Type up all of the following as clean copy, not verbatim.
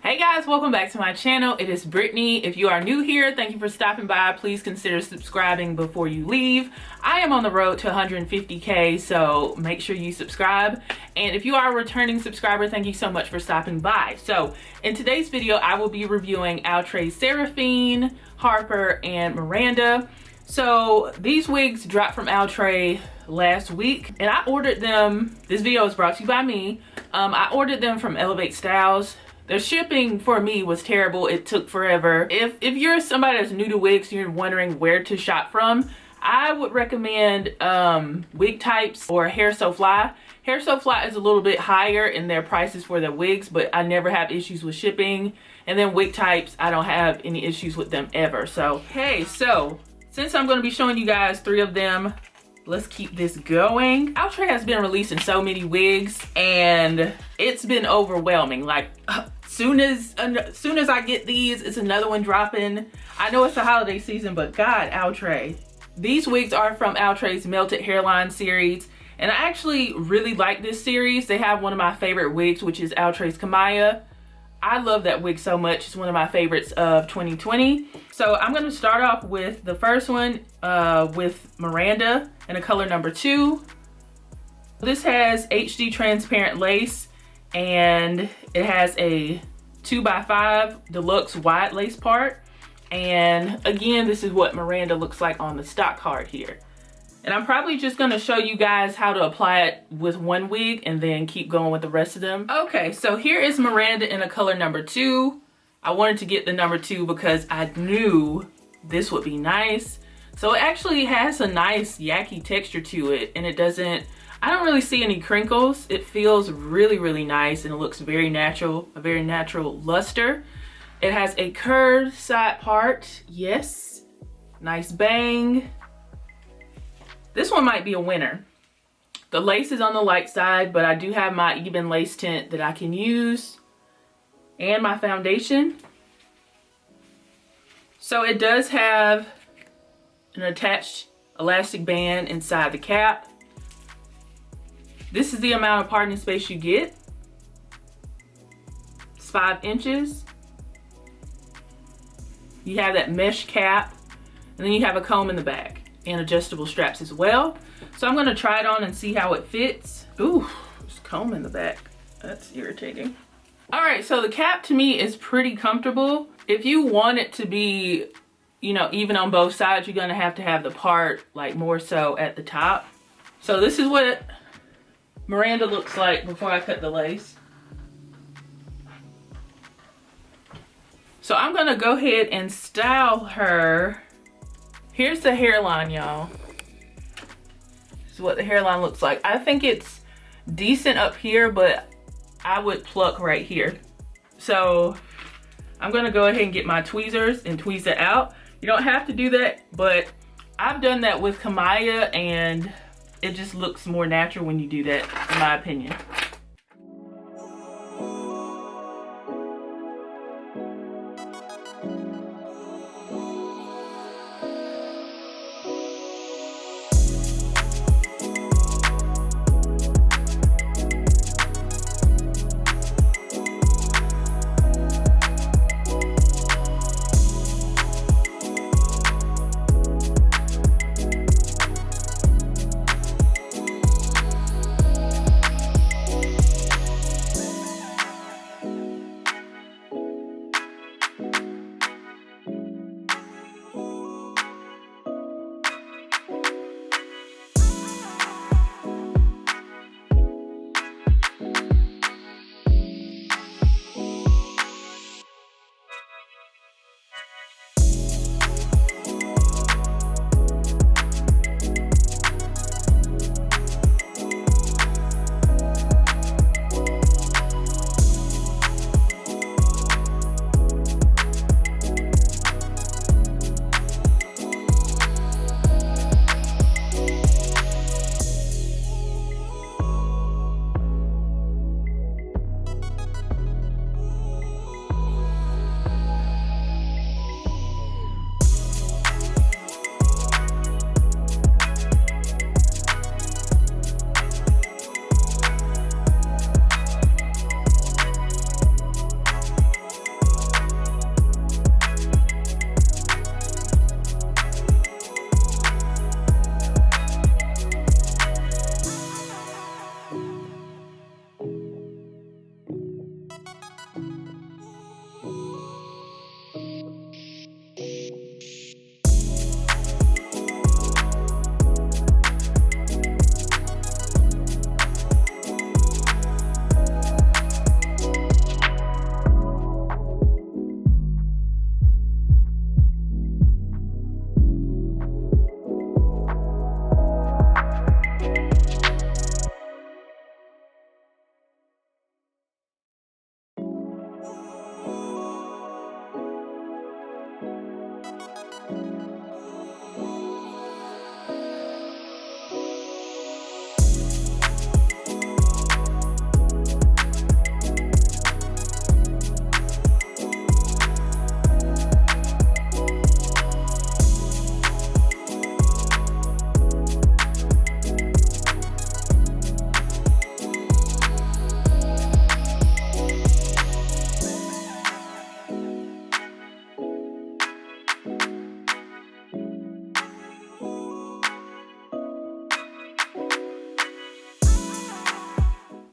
Hey guys, welcome back to my channel. It is Brittany. If you are new here, thank you for stopping by. Please consider subscribing before you leave. I am on the road to 150K, so make sure you subscribe. And if you are a returning subscriber, thank you so much for stopping by. So in today's video, I will be reviewing Outre's Seraphine, Harper, and Myranda. So these wigs dropped from Outre last week, and I ordered them. This video is brought to you by me. I ordered them from Elevate Styles. Their shipping for me was terrible. It took forever. If you're somebody that's new to wigs, you're wondering where to shop from, I would recommend Wig Types or Hair So Fly. Hair So Fly is a little bit higher in their prices for their wigs, but I never have issues with shipping. And then Wig Types, I don't have any issues with them ever. So, hey, so since I'm going to be showing you guys 3 of them, let's keep this going. Outre has been releasing so many wigs and it's been overwhelming. Like, soon as I get these, it's another one dropping. I know it's the holiday season, but God, Outre. These wigs are from Outre's Melted Hairline series, and I actually really like this series. They have one of my favorite wigs, which is Outre's Kamaya. I love that wig so much. It's one of my favorites of 2020. So I'm going to start off with the first one with Myranda in a color number 2. This has HD transparent lace, and it has a 2x5 deluxe wide lace part. And again, this is what Myranda looks like on the stock card here. And I'm probably just going to show you guys how to apply it with one wig and then keep going with the rest of them. Okay, so here is Myranda in a color number 2. I wanted to get the number 2 because I knew this would be nice. So it actually has a nice yucky texture to it, and it doesn't, I don't really see any crinkles. It feels really, really nice, and it looks very natural, a very natural luster. It has a curved side part, yes. Nice bang. This one might be a winner. The lace is on the light side, but I do have my even lace tint that I can use and my foundation. So it does have an attached elastic band inside the cap. This is the amount of parting space you get. It's 5 inches. You have that mesh cap, and then you have a comb in the back and adjustable straps as well. So I'm gonna try it on and see how it fits. Ooh, there's a comb in the back. That's irritating. All right, so the cap to me is pretty comfortable. If you want it to be, you know, even on both sides, you're gonna have to have the part like more so at the top. So this is what Myranda looks like before I cut the lace. So I'm gonna go ahead and style her. Here's the hairline, y'all. This is what the hairline looks like. I think it's decent up here, but I would pluck right here. So I'm gonna go ahead and get my tweezers and tweeze it out. You don't have to do that, but I've done that with Kamaya, and it just looks more natural when you do that, in my opinion.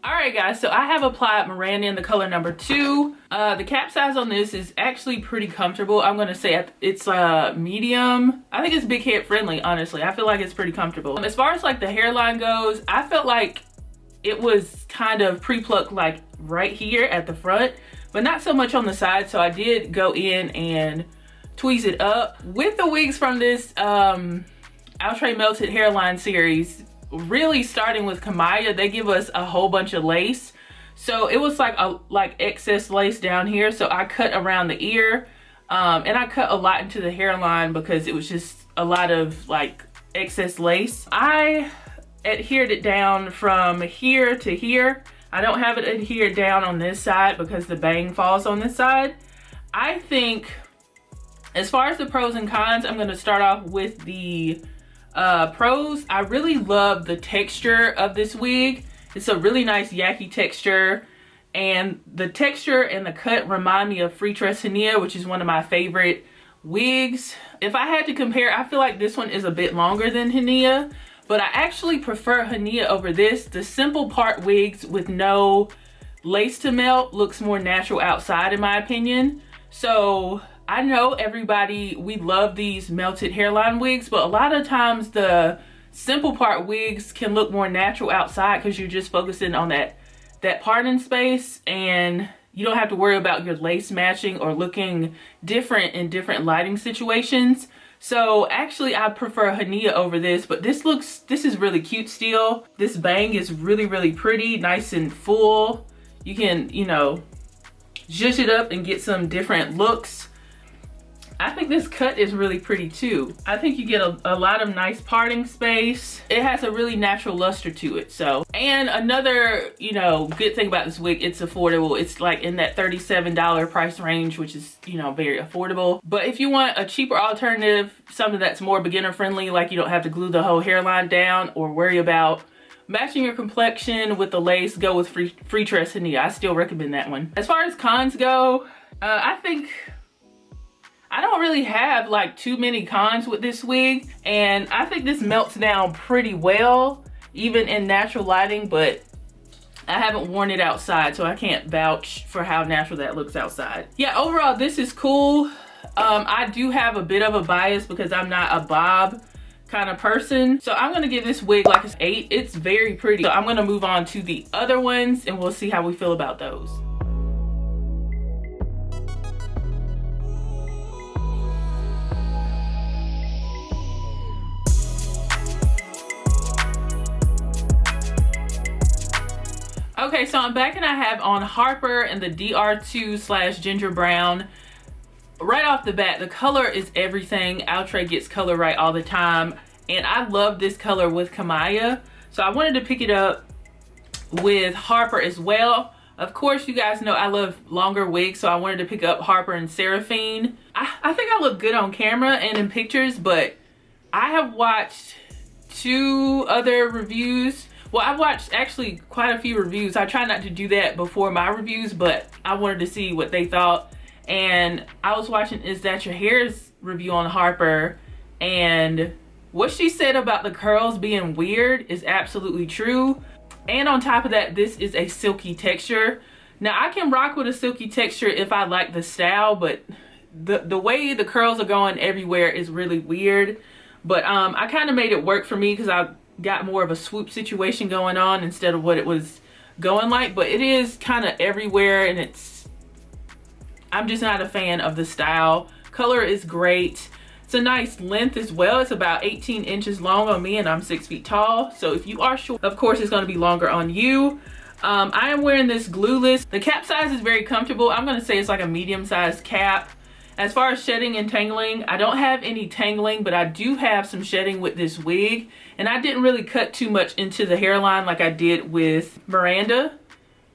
All right, guys, so I have applied Myranda in the color number 2. The cap size on this is actually pretty comfortable. I'm gonna say it's medium. I think it's big head friendly, honestly. I feel like it's pretty comfortable. As far as like the hairline goes, I felt like it was kind of pre-plucked like right here at the front, but not so much on the side. So I did go in and tweeze it up. With the wigs from this Outre Melted Hairline series, really starting with Kamaya, they give us a whole bunch of lace. So it was like excess lace down here. So I cut around the ear and I cut a lot into the hairline because it was just a lot of like excess lace. I adhered it down from here to here. I don't have it adhered down on this side because the bang falls on this side. I think as far as the pros and cons, I'm going to start off with the pros. I really love the texture of this wig. It's a really nice yaki texture, and the texture and the cut remind me of Free Tress Hania, which is one of my favorite wigs. If I had to compare, I feel like this one is a bit longer than Hania, but I actually prefer Hania over this. The simple part wigs with no lace to melt looks more natural outside, in my opinion. So I know everybody, we love these melted hairline wigs, but a lot of times the simple part wigs can look more natural outside because you're just focusing on that parting space, and you don't have to worry about your lace matching or looking different in different lighting situations. So actually I prefer Hania over this, but this is really cute still. This bang is really, really pretty, nice and full. You can, you know, zhuzh it up and get some different looks. I think this cut is really pretty too. I think you get a lot of nice parting space. It has a really natural luster to it. So, and another, you know, good thing about this wig, it's affordable. It's like in that $37 price range, which is, you know, very affordable. But if you want a cheaper alternative, something that's more beginner friendly, like you don't have to glue the whole hairline down or worry about matching your complexion with the lace, go with Free Tress Hania. I still recommend that one. As far as cons go, I think I don't really have like too many cons with this wig, and I think this melts down pretty well even in natural lighting, but I haven't worn it outside, so I can't vouch for how natural that looks outside. Yeah, overall this is cool. I do have a bit of a bias because I'm not a bob kind of person, so I'm gonna give this wig like an 8. It's very pretty. So I'm gonna move on to the other ones and we'll see how we feel about those. Okay, so I'm back and I have on Harper and the DR2/Ginger Brown. Right off the bat, the color is everything. Outre gets color right all the time, and I love this color with Kamaya. So I wanted to pick it up with Harper as well. Of course, you guys know I love longer wigs, so I wanted to pick up Harper and Seraphine. I think I look good on camera and in pictures, but I have watched 2 other reviews. Well, I've watched actually quite a few reviews. I try not to do that before my reviews, but I wanted to see what they thought. And I was watching Is That Your Hair's review on Harper, and what she said about the curls being weird is absolutely true. And on top of that, this is a silky texture. Now I can rock with a silky texture if I like the style, but the way the curls are going everywhere is really weird. But I kind of made it work for me because I got more of a swoop situation going on instead of what it was going like. But it is kind of everywhere, and I'm just not a fan of the style. Color is great. It's a nice length as well. It's about 18 inches long on me, and I'm 6 feet tall. So if you are short, of course it's going to be longer on you. I am wearing this glueless. The cap size is very comfortable. I'm going to say it's like a medium-sized cap. As far as shedding and tangling, I don't have any tangling, but I do have some shedding with this wig. And I didn't really cut too much into the hairline like I did with Myranda.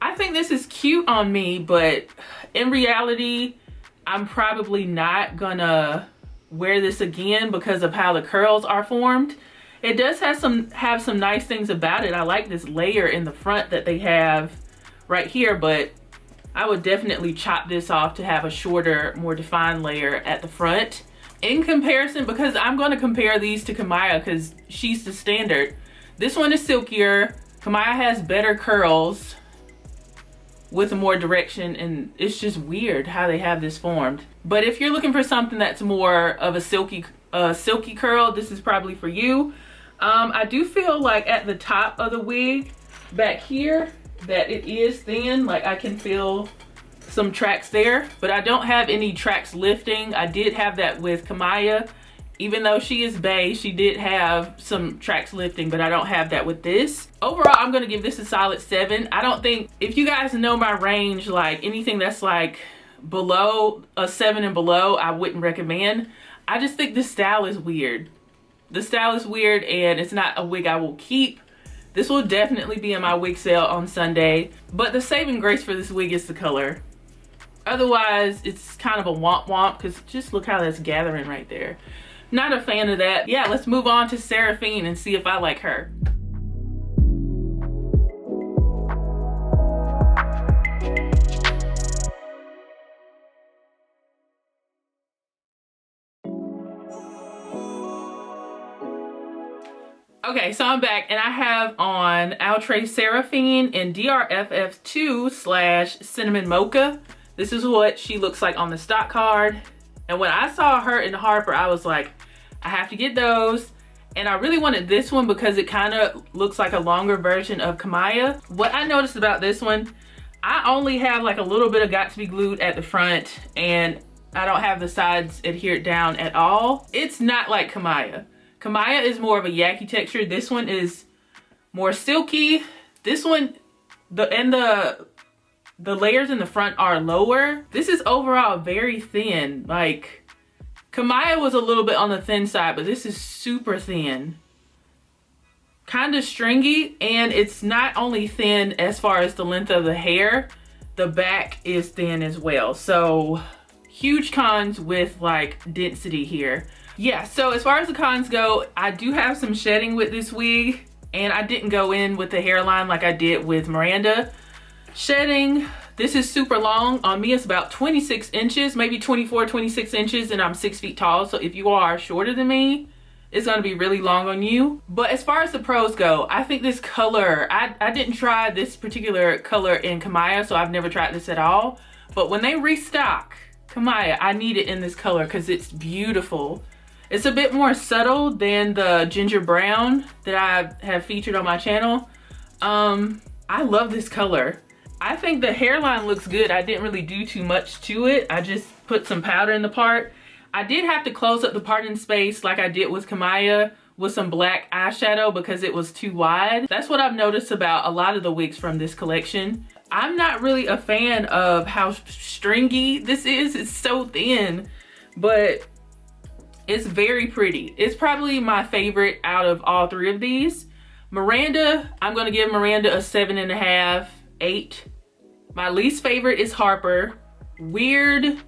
I think this is cute on me, but in reality, I'm probably not gonna wear this again because of how the curls are formed. It does have some nice things about it. I like this layer in the front that they have right here, but I would definitely chop this off to have a shorter, more defined layer at the front. In comparison, because I'm going to compare these to Kamaya because she's the standard. This one is silkier. Kamaya has better curls with more direction, and it's just weird how they have this formed. But if you're looking for something that's more of a silky curl, this is probably for you. I do feel like at the top of the wig back here that it is thin. Like I can feel some tracks there, but I don't have any tracks lifting. I did have that with Kamaya. Even though she is bae, she did have some tracks lifting, but I don't have that with this. Overall, I'm gonna give this a solid 7. I don't think, if you guys know my range, like anything that's like below a 7 and below, I wouldn't recommend. I just think this style is weird. The style is weird and it's not a wig I will keep. This will definitely be in my wig sale on Sunday, but the saving grace for this wig is the color. Otherwise, it's kind of a womp womp because just look how that's gathering right there. Not a fan of that. Yeah, let's move on to Seraphine and see if I like her. Okay, so I'm back and I have on Outre Seraphine in DRFF2/Cinnamon Mocha. This is what she looks like on the stock card. And when I saw her in Harper, I was like, I have to get those. And I really wanted this one because it kind of looks like a longer version of Kamaya. What I noticed about this one, I only have like a little bit of got to be glued at the front and I don't have the sides adhered down at all. It's not like Kamaya. Kamaya is more of a yaki texture. This one is more silky. This one, the layers in the front are lower. This is overall very thin. Like Kamaya was a little bit on the thin side, but this is super thin. Kind of stringy, and it's not only thin as far as the length of the hair, the back is thin as well. So huge cons with like density here. Yeah, so as far as the cons go, I do have some shedding with this wig, and I didn't go in with the hairline like I did with Myranda. Shedding, this is super long. On me, it's about 26 inches, maybe 24, 26 inches, and I'm 6 feet tall. So if you are shorter than me, it's gonna be really long on you. But as far as the pros go, I think this color, I didn't try this particular color in Kamaya, so I've never tried this at all. But when they restock Kamaya, I need it in this color because it's beautiful. It's a bit more subtle than the ginger brown that I have featured on my channel. I love this color. I think the hairline looks good. I didn't really do too much to it. I just put some powder in the part. I did have to close up the parting space like I did with Kamaya with some black eyeshadow because it was too wide. That's what I've noticed about a lot of the wigs from this collection. I'm not really a fan of how stringy this is. It's so thin, but it's very pretty. It's probably my favorite out of all three of these. Myranda, I'm gonna give Myranda a 7.5, 8. My least favorite is Harper. Weird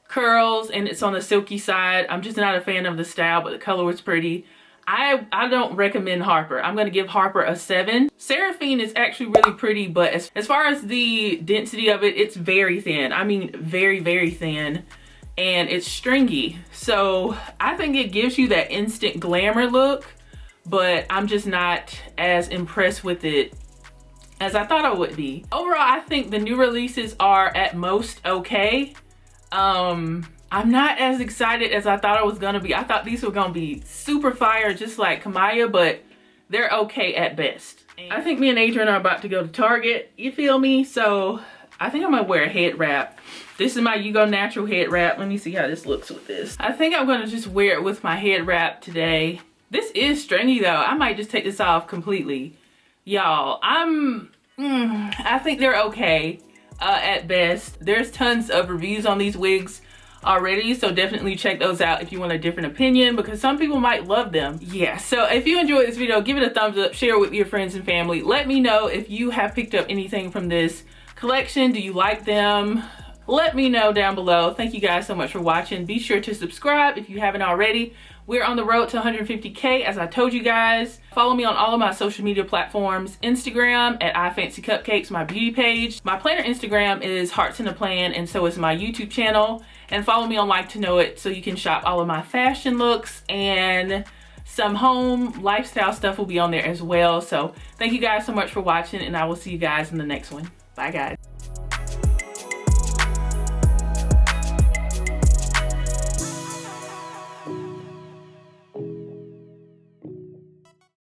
curls and it's on the silky side. I'm just not a fan of the style, but the color was pretty. I don't recommend Harper. I'm gonna give Harper a 7. Seraphine is actually really pretty, but as far as the density of it, it's very thin. I mean, very, very thin. And it's stringy. So I think it gives you that instant glamour look, but I'm just not as impressed with it as I thought I would be. Overall, I think the new releases are at most okay. I'm not as excited as I thought I was gonna be. I thought these were gonna be super fire, just like Kamaya, but they're okay at best. I think me and Adrian are about to go to Target, you feel me? So I think I'm gonna wear a head wrap. This is my You Go Natural head wrap. Let me see how this looks with this. I think I'm gonna just wear it with my head wrap today. This is stringy though. I might just take this off completely. Y'all, I think they're okay at best. There's tons of reviews on these wigs already, so definitely check those out if you want a different opinion, because some people might love them. Yeah, so if you enjoyed this video, give it a thumbs up, share it with your friends and family. Let me know if you have picked up anything from this collection. Do you like them? Let me know down below. Thank you guys so much for watching. Be sure to subscribe if you haven't already. We're on the road to 150K, as I told you guys. Follow me on all of my social media platforms. Instagram at iFancyCupcakes, my beauty page. My planner Instagram is Hearts in a Plan, and so is my YouTube channel. And follow me on Like to Know It so you can shop all of my fashion looks and some home lifestyle stuff will be on there as well. So thank you guys so much for watching, and I will see you guys in the next one. Bye guys.